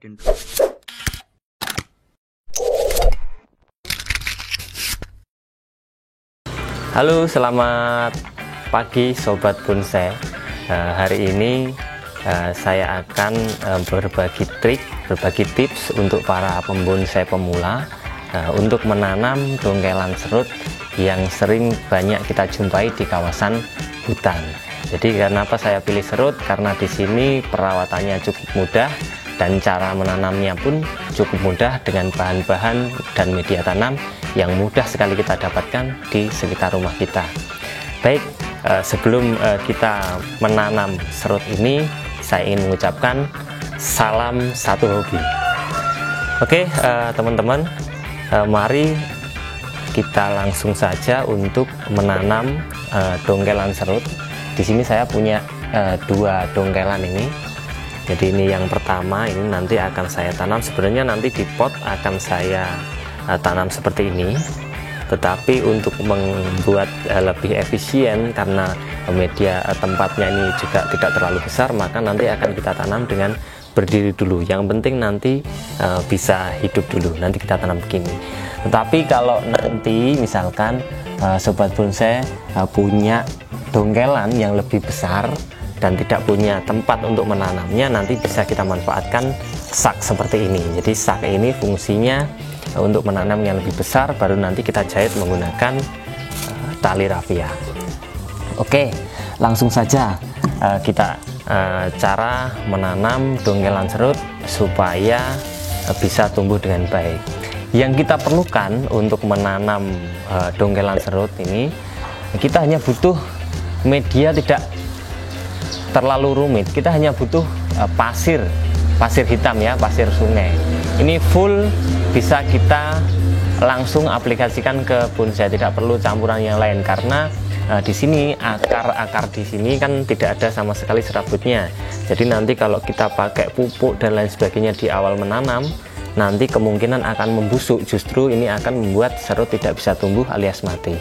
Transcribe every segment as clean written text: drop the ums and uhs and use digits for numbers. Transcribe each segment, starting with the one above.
updatein. Halo, selamat pagi Sobat Bonsai. Hari ini saya akan berbagi trik, berbagi tips untuk para pembonsai pemula untuk menanam dongkelan serut yang sering banyak kita jumpai di kawasan hutan. Jadi kenapa saya pilih serut? Karena di sini perawatannya cukup mudah dan cara menanamnya pun cukup mudah dengan bahan-bahan dan media tanam yang mudah sekali kita dapatkan di sekitar rumah kita. Baik, sebelum kita menanam serut ini, saya ingin mengucapkan salam satu hobi. Oke, teman-teman, mari kita langsung saja untuk menanam dongkelan serut. Di sini saya punya dua dongkelan ini. Jadi ini yang pertama, ini nanti akan saya tanam. Sebenarnya nanti di pot akan saya tanam seperti ini, tetapi untuk membuat lebih efisien karena media tempatnya ini juga tidak terlalu besar, maka nanti akan kita tanam dengan berdiri dulu. Yang penting nanti bisa hidup dulu, nanti kita tanam begini. Tetapi kalau nanti misalkan Sobat Bonsai punya dongkelan yang lebih besar dan tidak punya tempat untuk menanamnya, nanti bisa kita manfaatkan sak seperti ini. Jadi sak ini fungsinya untuk menanam yang lebih besar, baru nanti kita jahit menggunakan tali rafia. Oke, langsung saja kita cara menanam dongkelan serut supaya bisa tumbuh dengan baik. Yang kita perlukan untuk menanam dongkelan serut ini, kita hanya butuh media tidak terlalu rumit. Kita hanya butuh pasir hitam ya, pasir sungai. Ini full bisa kita langsung aplikasikan ke bonsai, tidak perlu campuran yang lain karena di sini akar di sini kan tidak ada sama sekali serabutnya. Jadi nanti kalau kita pakai pupuk dan lain sebagainya di awal menanam, nanti kemungkinan akan membusuk. Justru ini akan membuat serut tidak bisa tumbuh alias mati.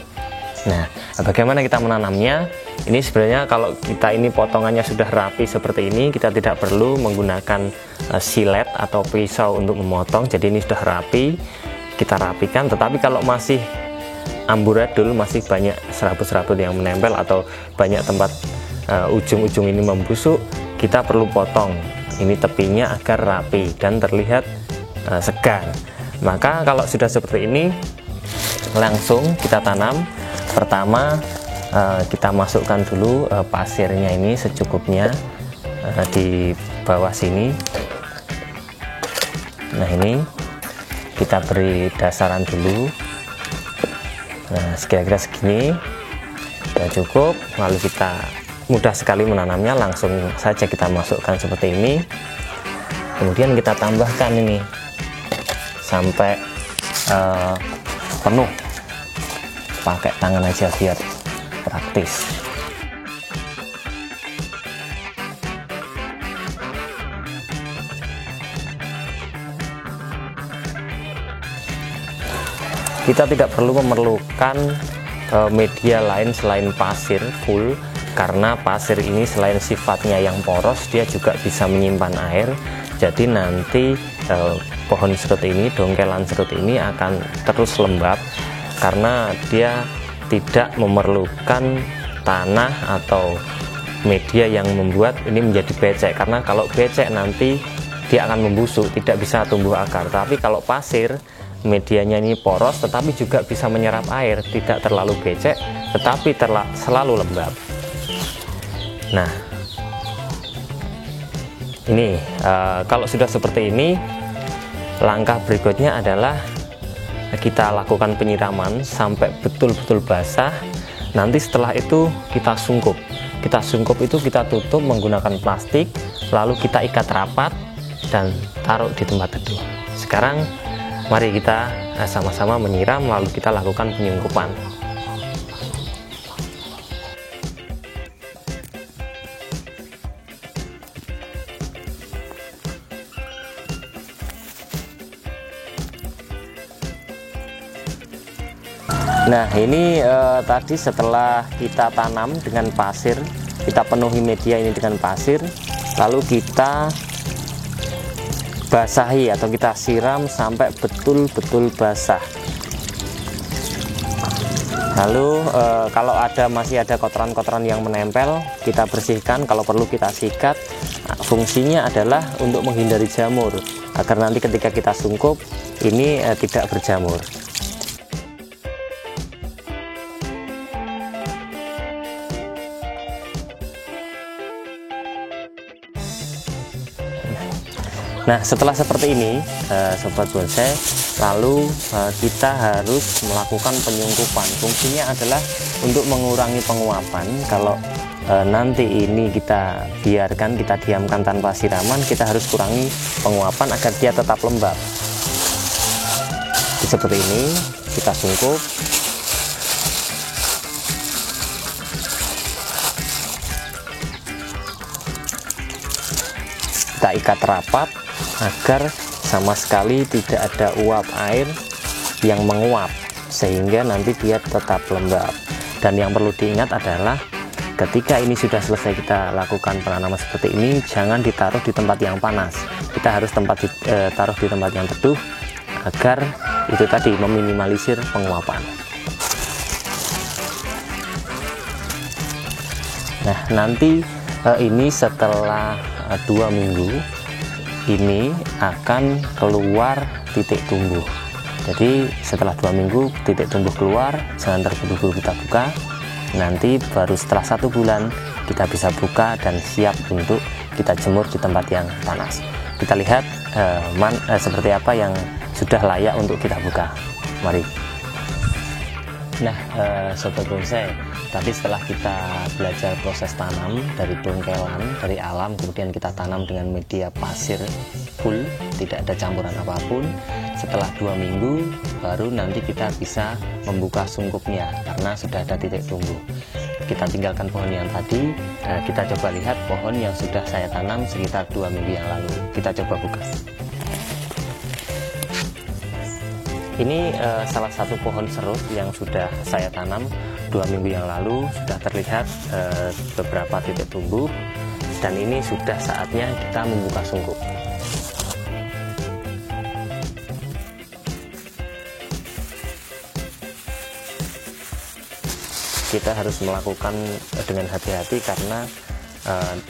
Nah, bagaimana kita menanamnya? Ini sebenarnya kalau kita ini potongannya sudah rapi seperti ini, kita tidak perlu menggunakan silet atau pisau untuk memotong. Jadi ini sudah rapi, kita rapikan. Tetapi kalau masih amburadul, masih banyak serabut-serabut yang menempel atau banyak tempat ujung-ujung ini membusuk, kita perlu potong ini tepinya agar rapi dan terlihat segar. Maka kalau sudah seperti ini, langsung kita tanam. Pertama kita masukkan dulu pasirnya ini secukupnya di bawah sini. Nah, ini kita beri dasaran dulu. Nah, kira-kira segini sudah cukup. Lalu kita mudah sekali menanamnya, langsung saja kita masukkan seperti ini. Kemudian kita tambahkan ini sampai penuh. Pakai tangan aja biar praktis. Kita tidak perlu memerlukan media lain selain pasir full, karena pasir ini selain sifatnya yang poros, dia juga bisa menyimpan air. Jadi nanti pohon serut ini, dongkelan serut ini akan terus lembab karena dia tidak memerlukan tanah atau media yang membuat ini menjadi becek. Karena kalau becek nanti dia akan membusuk, tidak bisa tumbuh akar. Tapi kalau pasir, medianya ini poros tetapi juga bisa menyerap air, tidak terlalu becek tetapi selalu lembab. Nah, ini kalau sudah seperti ini, langkah berikutnya adalah kita lakukan penyiraman sampai betul-betul basah. Nanti setelah itu kita sungkup. Kita sungkup itu kita tutup menggunakan plastik, lalu kita ikat rapat dan taruh di tempat teduh. Sekarang mari kita sama-sama menyiram, lalu kita lakukan penyungkupan. Nah, ini tadi setelah kita tanam dengan pasir, kita penuhi media ini dengan pasir, lalu kita basahi atau kita siram sampai betul-betul basah. Lalu kalau masih ada kotoran-kotoran yang menempel, kita bersihkan, kalau perlu kita sikat. Nah, fungsinya adalah untuk menghindari jamur, agar nanti ketika kita sungkup ini tidak berjamur. Nah, setelah seperti ini, sobat bonsai, lalu kita harus melakukan penyungkupan. Fungsinya adalah untuk mengurangi penguapan. Kalau nanti ini kita biarkan, kita diamkan tanpa siraman, kita harus kurangi penguapan agar dia tetap lembab. Seperti ini, kita sungkup. Kita ikat rapat agar sama sekali tidak ada uap air yang menguap, sehingga nanti dia tetap lembab. Dan yang perlu diingat adalah ketika ini sudah selesai kita lakukan penanaman seperti ini, jangan ditaruh di tempat yang panas. Kita harus taruh di tempat yang teduh agar itu tadi meminimalisir penguapan. Nah, nanti ini setelah 2 minggu ini akan keluar titik tumbuh. Jadi setelah 2 minggu titik tumbuh keluar, jangan terburu-buru kita buka. Nanti baru setelah 1 bulan kita bisa buka dan siap untuk kita jemur di tempat yang panas. Kita lihat seperti apa yang sudah layak untuk kita buka. Mari. Nah, sobat bonsai, tadi setelah kita belajar proses tanam dari bongkelan, dari alam, kemudian kita tanam dengan media pasir full, tidak ada campuran apapun. Setelah 2 minggu baru nanti kita bisa membuka sungkupnya karena sudah ada titik tumbuh. Kita tinggalkan pohon yang tadi, kita coba lihat pohon yang sudah saya tanam sekitar 2 minggu yang lalu. Kita coba buka. Ini salah satu pohon serut yang sudah saya tanam 2 minggu yang lalu. Sudah terlihat beberapa titik tumbuh, dan ini sudah saatnya kita membuka sungkup. Kita harus melakukan dengan hati-hati karena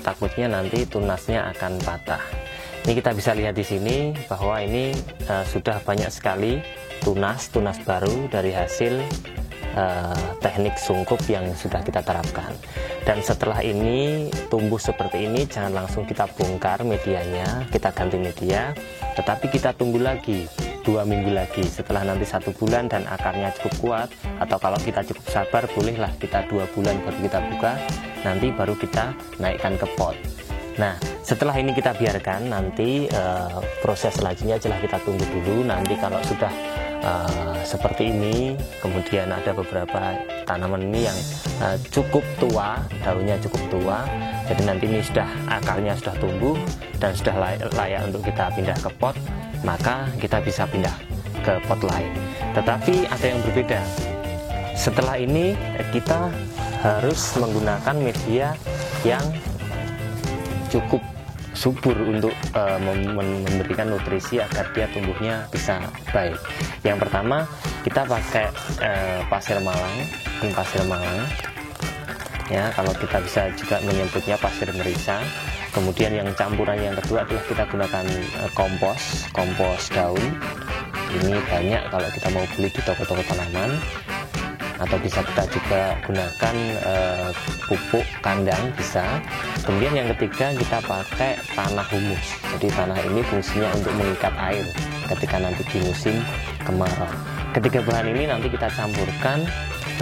takutnya nanti tunasnya akan patah. Ini kita bisa lihat di sini bahwa ini sudah banyak sekali tunas baru dari hasil teknik sungkup yang sudah kita terapkan. Dan setelah ini tumbuh seperti ini, jangan langsung kita bongkar medianya, kita ganti media, tetapi kita tunggu lagi 2 minggu lagi. Setelah nanti 1 bulan dan akarnya cukup kuat, atau kalau kita cukup sabar, bolehlah kita 2 bulan baru kita buka, nanti baru kita naikkan ke pot. Nah, setelah ini kita biarkan, nanti proses selanjutnya adalah kita tunggu dulu. Nanti kalau sudah seperti ini, kemudian ada beberapa tanaman ini yang cukup tua, daunnya cukup tua, jadi nanti ini sudah akarnya sudah tumbuh dan sudah layak untuk kita pindah ke pot, maka kita bisa pindah ke pot lain. Tetapi ada yang berbeda. Setelah ini kita harus menggunakan media yang cukup subur untuk memberikan nutrisi agar dia tumbuhnya bisa baik. Yang pertama, kita pakai pasir malang, ya, kalau kita bisa juga menyebutnya pasir merisa. Kemudian yang campuran yang kedua adalah kita gunakan kompos daun. Ini banyak kalau kita mau beli di toko-toko tanaman, atau bisa kita juga gunakan pupuk kandang bisa. Kemudian yang ketiga, kita pakai tanah humus. Jadi tanah ini fungsinya untuk mengikat air ketika nanti di musim kemarau. Ketiga bahan ini nanti kita campurkan,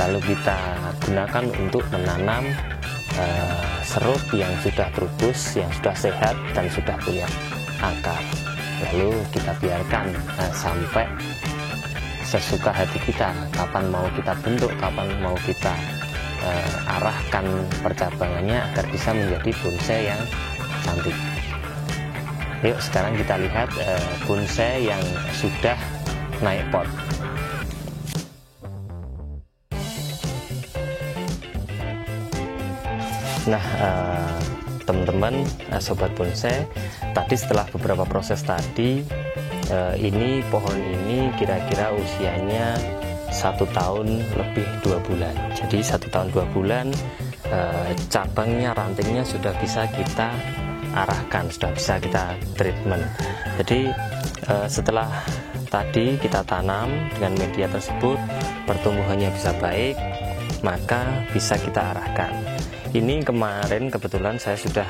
lalu kita gunakan untuk menanam serut yang sudah terubus, yang sudah sehat dan sudah punya akar. Lalu kita biarkan sampai sesuka hati kita, kapan mau kita bentuk, kapan mau kita arahkan percabangannya agar bisa menjadi bonsai yang cantik. Yuk sekarang kita lihat bonsai yang sudah naik pot. Nah, teman-teman, sobat bonsai, tadi setelah beberapa proses tadi, ini pohon ini kira-kira usianya 1 tahun lebih 2 bulan. Jadi 1 tahun 2 bulan, cabangnya, rantingnya sudah bisa kita arahkan, sudah bisa kita treatment. Jadi setelah tadi kita tanam dengan media tersebut, pertumbuhannya bisa baik, maka bisa kita arahkan. Ini kemarin kebetulan saya sudah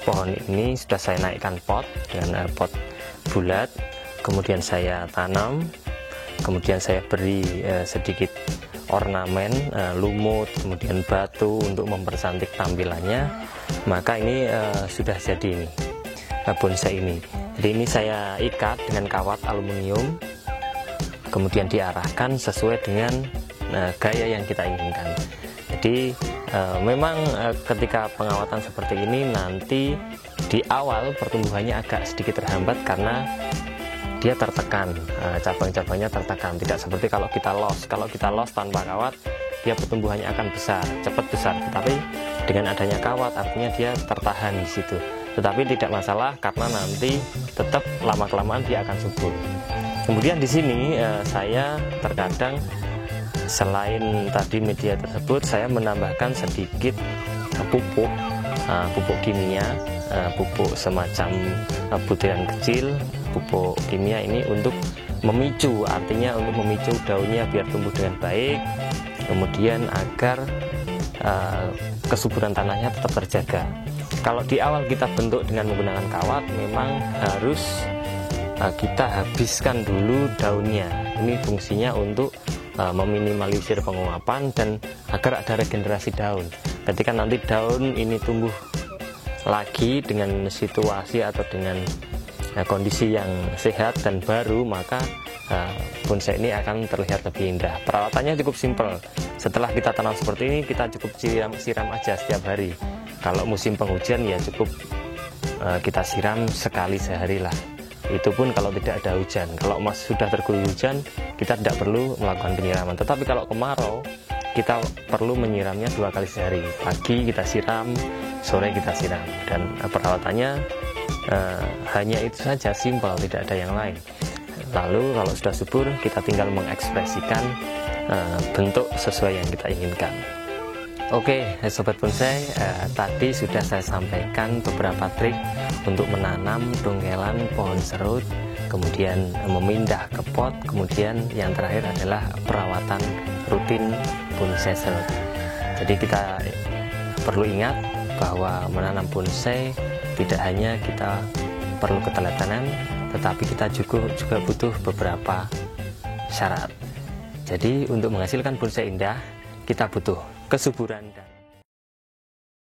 pohon ini sudah saya naikkan pot dengan pot bulat, kemudian saya tanam, kemudian saya beri sedikit ornamen, lumut, kemudian batu untuk mempercantik tampilannya. Maka ini sudah jadi ini bonsai ini. Jadi ini saya ikat dengan kawat aluminium, kemudian diarahkan sesuai dengan gaya yang kita inginkan. Jadi memang ketika pengawatan seperti ini nanti di awal pertumbuhannya agak sedikit terhambat karena dia tertekan, cabang-cabangnya tertekan. Tidak seperti kalau kita los tanpa kawat, dia pertumbuhannya akan besar, cepat besar. Tetapi dengan adanya kawat artinya dia tertahan di situ. Tetapi tidak masalah karena nanti tetap lama-kelamaan dia akan subur. Kemudian di sini saya terkadang selain tadi media tersebut, saya menambahkan sedikit pupuk kimia, pupuk semacam butiran kecil, pupuk kimia ini untuk memicu, artinya untuk memicu daunnya biar tumbuh dengan baik, kemudian agar kesuburan tanahnya tetap terjaga. Kalau di awal kita bentuk dengan menggunakan kawat, memang harus kita habiskan dulu daunnya. Ini fungsinya untuk meminimalisir penguapan dan agar ada regenerasi daun. Ketika nanti daun ini tumbuh lagi dengan situasi atau dengan kondisi yang sehat dan baru, maka bonsai ini akan terlihat lebih indah. Perawatannya cukup simpel. Setelah kita tanam seperti ini, kita cukup siram aja setiap hari. Kalau musim penghujan ya cukup kita siram sekali sehari lah. Itu pun kalau tidak ada hujan. Kalau sudah terguyur hujan, kita tidak perlu melakukan penyiraman. Tetapi kalau kemarau, kita perlu menyiramnya 2 kali sehari. Pagi kita siram, sore kita siram. Dan perawatannya hanya itu saja, simpel, tidak ada yang lain. Lalu kalau sudah subur, kita tinggal mengekspresikan bentuk sesuai yang kita inginkan. Oke, sobat bonsai, tadi sudah saya sampaikan beberapa trik untuk menanam dongkelan pohon serut, kemudian memindah ke pot, kemudian yang terakhir adalah perawatan rutin bonsai serut. Jadi kita perlu ingat bahwa menanam bonsai tidak hanya kita perlu keteladanan, tetapi kita juga butuh beberapa syarat. Jadi untuk menghasilkan bonsai indah, kita butuh kesuburan dan